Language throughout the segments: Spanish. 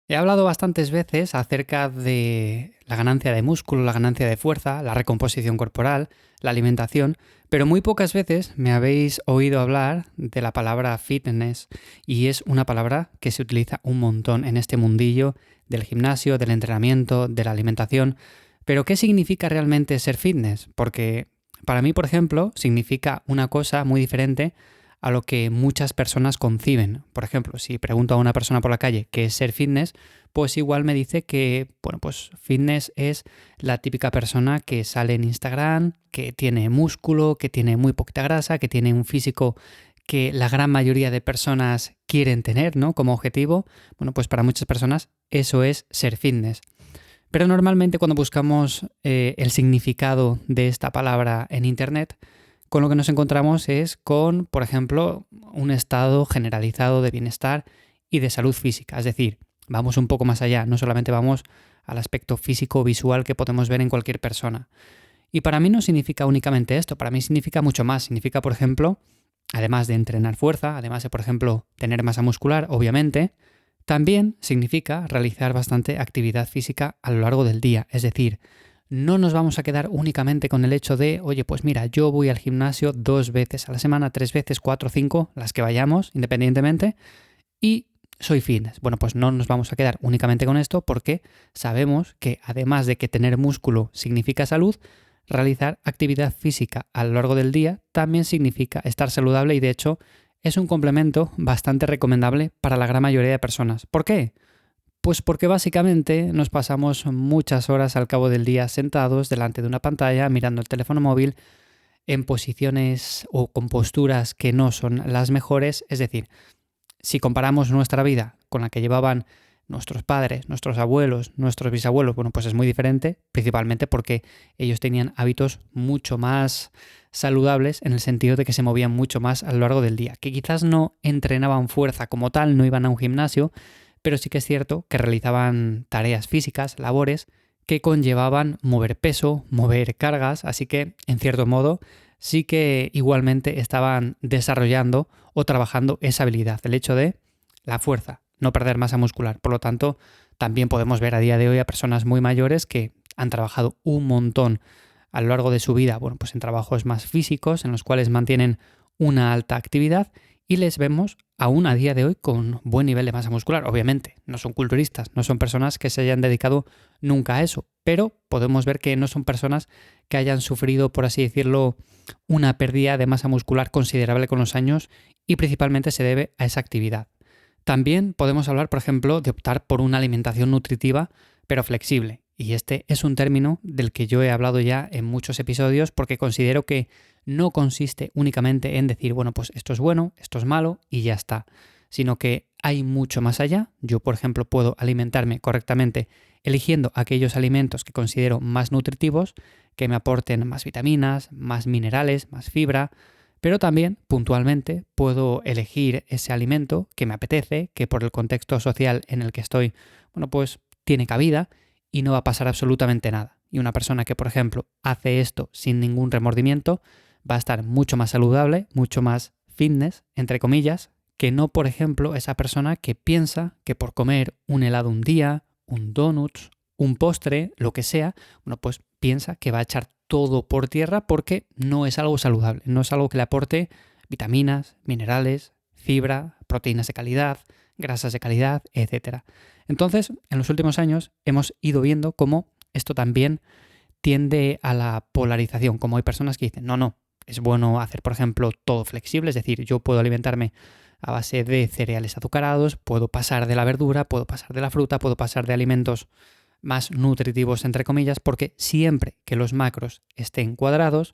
He hablado bastantes veces acerca de la ganancia de músculo, la ganancia de fuerza, la recomposición corporal, la alimentación, pero muy pocas veces me habéis oído hablar de la palabra fitness y es una palabra que se utiliza un montón en este mundillo del gimnasio, del entrenamiento, de la alimentación. Pero ¿qué significa realmente ser fitness? Porque para mí, por ejemplo, significa una cosa muy diferente a lo que muchas personas conciben. Por ejemplo, si pregunto a una persona por la calle qué es ser fitness, pues igual me dice que, bueno, pues fitness es la típica persona que sale en Instagram, que tiene músculo, que tiene muy poquita grasa, que tiene un físico que la gran mayoría de personas quieren tener, ¿no? Como objetivo. Bueno, pues para muchas personas eso es ser fitness. Pero normalmente cuando buscamos el significado de esta palabra en Internet, con lo que nos encontramos es con, por ejemplo, un estado generalizado de bienestar y de salud física. Es decir, vamos un poco más allá, no solamente vamos al aspecto físico o visual que podemos ver en cualquier persona. Y para mí no significa únicamente esto, para mí significa mucho más. Significa, por ejemplo, además de entrenar fuerza, además de, por ejemplo, tener masa muscular, obviamente, también significa realizar bastante actividad física a lo largo del día. Es decir, no nos vamos a quedar únicamente con el hecho de, oye, pues mira, yo voy al gimnasio 2 veces a la semana, 3 veces, 4, 5, las que vayamos, independientemente, y soy fitness. Bueno, pues no nos vamos a quedar únicamente con esto porque sabemos que además de que tener músculo significa salud, realizar actividad física a lo largo del día también significa estar saludable y de hecho es un complemento bastante recomendable para la gran mayoría de personas. ¿Por qué? Pues porque básicamente nos pasamos muchas horas al cabo del día sentados delante de una pantalla mirando el teléfono móvil en posiciones o con posturas que no son las mejores. Es decir, si comparamos nuestra vida con la que llevaban nuestros padres, nuestros abuelos, nuestros bisabuelos, bueno, pues es muy diferente, principalmente porque ellos tenían hábitos mucho más saludables en el sentido de que se movían mucho más a lo largo del día, que quizás no entrenaban fuerza como tal, no iban a un gimnasio, pero sí que es cierto que realizaban tareas físicas, labores, que conllevaban mover peso, mover cargas, así que, en cierto modo, sí que igualmente estaban desarrollando o trabajando esa habilidad, el hecho de la fuerza, no perder masa muscular. Por lo tanto, también podemos ver a día de hoy a personas muy mayores que han trabajado un montón a lo largo de su vida, bueno, pues en trabajos más físicos, en los cuales mantienen una alta actividad y les vemos aún a día de hoy con buen nivel de masa muscular. Obviamente, no son culturistas, no son personas que se hayan dedicado nunca a eso, pero podemos ver que no son personas que hayan sufrido, por así decirlo, una pérdida de masa muscular considerable con los años y principalmente se debe a esa actividad. También podemos hablar, por ejemplo, de optar por una alimentación nutritiva pero flexible. Y este es un término del que yo he hablado ya en muchos episodios porque considero que no consiste únicamente en decir, bueno, pues esto es bueno, esto es malo y ya está, sino que hay mucho más allá. Yo, por ejemplo, puedo alimentarme correctamente eligiendo aquellos alimentos que considero más nutritivos, que me aporten más vitaminas, más minerales, más fibra, pero también puntualmente puedo elegir ese alimento que me apetece, que por el contexto social en el que estoy, bueno, pues tiene cabida y no va a pasar absolutamente nada. Y una persona que, por ejemplo, hace esto sin ningún remordimiento, va a estar mucho más saludable, mucho más fitness, entre comillas, que no, por ejemplo, esa persona que piensa que por comer un helado un día, un donuts, un postre, lo que sea, bueno, pues piensa que va a echar todo por tierra porque no es algo saludable, no es algo que le aporte vitaminas, minerales, fibra, proteínas de calidad, grasas de calidad, etcétera. Entonces, en los últimos años hemos ido viendo cómo esto también tiende a la polarización, como hay personas que dicen, no, no, es bueno hacer, por ejemplo, todo flexible, es decir, yo puedo alimentarme a base de cereales azucarados, puedo pasar de la verdura, puedo pasar de la fruta, puedo pasar de alimentos más nutritivos, entre comillas, porque siempre que los macros estén cuadrados,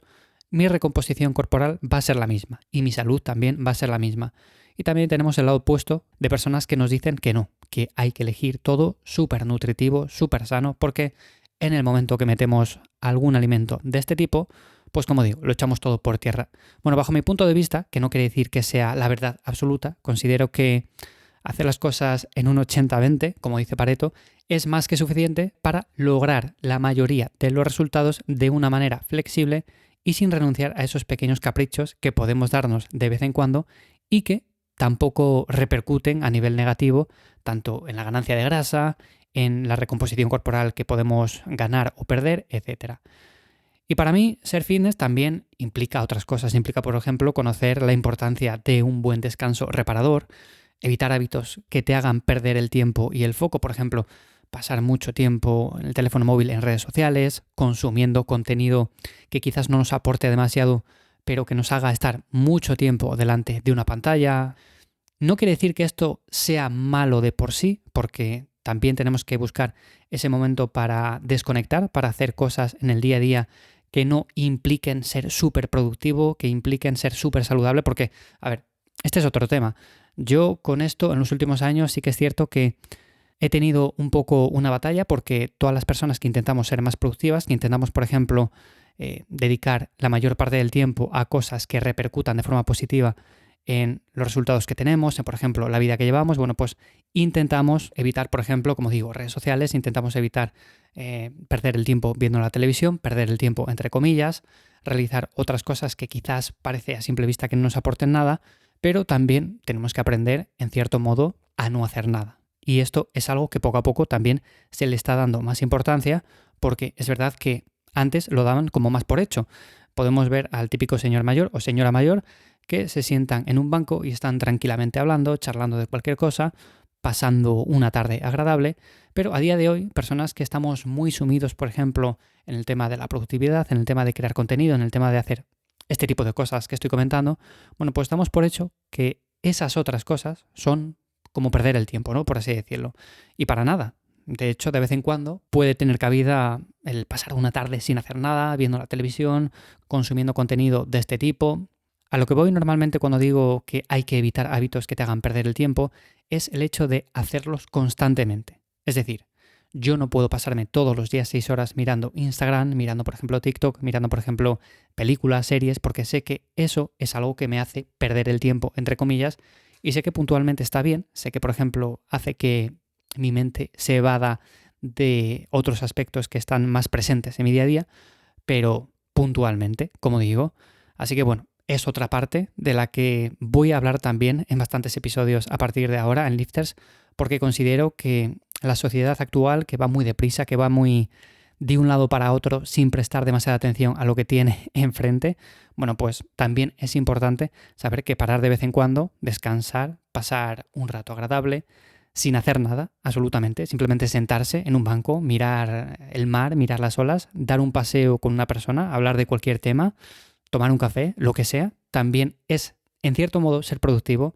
mi recomposición corporal va a ser la misma y mi salud también va a ser la misma. Y también tenemos el lado opuesto de personas que nos dicen que no, que hay que elegir todo súper nutritivo, súper sano, porque en el momento que metemos algún alimento de este tipo, pues como digo, lo echamos todo por tierra. Bueno, bajo mi punto de vista, que no quiere decir que sea la verdad absoluta, considero que hacer las cosas en un 80-20, como dice Pareto, es más que suficiente para lograr la mayoría de los resultados de una manera flexible y sin renunciar a esos pequeños caprichos que podemos darnos de vez en cuando y que tampoco repercuten a nivel negativo tanto en la ganancia de grasa, en la recomposición corporal que podemos ganar o perder, etc. Y para mí, ser fitness también implica otras cosas. Implica, por ejemplo, conocer la importancia de un buen descanso reparador, evitar hábitos que te hagan perder el tiempo y el foco, por ejemplo, pasar mucho tiempo en el teléfono móvil, en redes sociales, consumiendo contenido que quizás no nos aporte demasiado, pero que nos haga estar mucho tiempo delante de una pantalla. No quiere decir que esto sea malo de por sí, porque también tenemos que buscar ese momento para desconectar, para hacer cosas en el día a día que no impliquen ser súper productivo, que impliquen ser súper saludable, porque, a ver, este es otro tema. Yo con esto en los últimos años sí que es cierto que he tenido un poco una batalla porque todas las personas que intentamos ser más productivas, que intentamos, por ejemplo, dedicar la mayor parte del tiempo a cosas que repercutan de forma positiva en los resultados que tenemos, en, por ejemplo, la vida que llevamos, bueno, pues intentamos evitar, por ejemplo, como digo, redes sociales, intentamos evitar perder el tiempo viendo la televisión, perder el tiempo, entre comillas, realizar otras cosas que quizás parece a simple vista que no nos aporten nada, pero también tenemos que aprender, en cierto modo, a no hacer nada. Y esto es algo que poco a poco también se le está dando más importancia, porque es verdad que antes lo daban como más por hecho. Podemos ver al típico señor mayor o señora mayor que se sientan en un banco y están tranquilamente hablando, charlando de cualquier cosa, pasando una tarde agradable, pero a día de hoy, personas que estamos muy sumidos, por ejemplo, en el tema de la productividad, en el tema de crear contenido, en el tema de hacer este tipo de cosas que estoy comentando, bueno, pues damos por hecho que esas otras cosas son como perder el tiempo, ¿no? Por así decirlo. Y para nada. De hecho, de vez en cuando puede tener cabida el pasar una tarde sin hacer nada, viendo la televisión, consumiendo contenido de este tipo. A lo que voy normalmente cuando digo que hay que evitar hábitos que te hagan perder el tiempo es el hecho de hacerlos constantemente. Es decir, yo no puedo pasarme todos los días 6 horas mirando Instagram, mirando por ejemplo TikTok, mirando por ejemplo películas, series, porque sé que eso es algo que me hace perder el tiempo, entre comillas, y sé que puntualmente está bien, sé que por ejemplo hace que mi mente se evada de otros aspectos que están más presentes en mi día a día, pero puntualmente, como digo. Así que bueno, es otra parte de la que voy a hablar también en bastantes episodios a partir de ahora en Lifters, porque considero que la sociedad actual, que va muy deprisa, que va muy de un lado para otro sin prestar demasiada atención a lo que tiene enfrente, bueno, pues también es importante saber que parar de vez en cuando, descansar, pasar un rato agradable, sin hacer nada, absolutamente, simplemente sentarse en un banco, mirar el mar, mirar las olas, dar un paseo con una persona, hablar de cualquier tema, tomar un café, lo que sea, también es, en cierto modo, ser productivo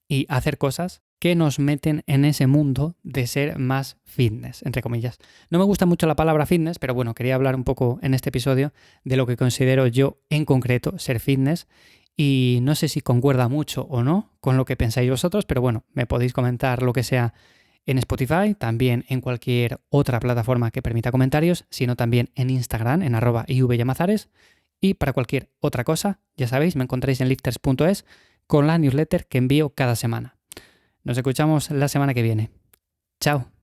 y hacer cosas que nos meten en ese mundo de ser más fitness, entre comillas. No me gusta mucho la palabra fitness, pero bueno, quería hablar un poco en este episodio de lo que considero yo en concreto ser fitness y no sé si concuerda mucho o no con lo que pensáis vosotros, pero bueno, me podéis comentar lo que sea en Spotify, también en cualquier otra plataforma que permita comentarios, sino también en Instagram, en @ivyamazares. Y para cualquier otra cosa, ya sabéis, me encontráis en lifters.es con la newsletter que envío cada semana. Nos escuchamos la semana que viene. Chao.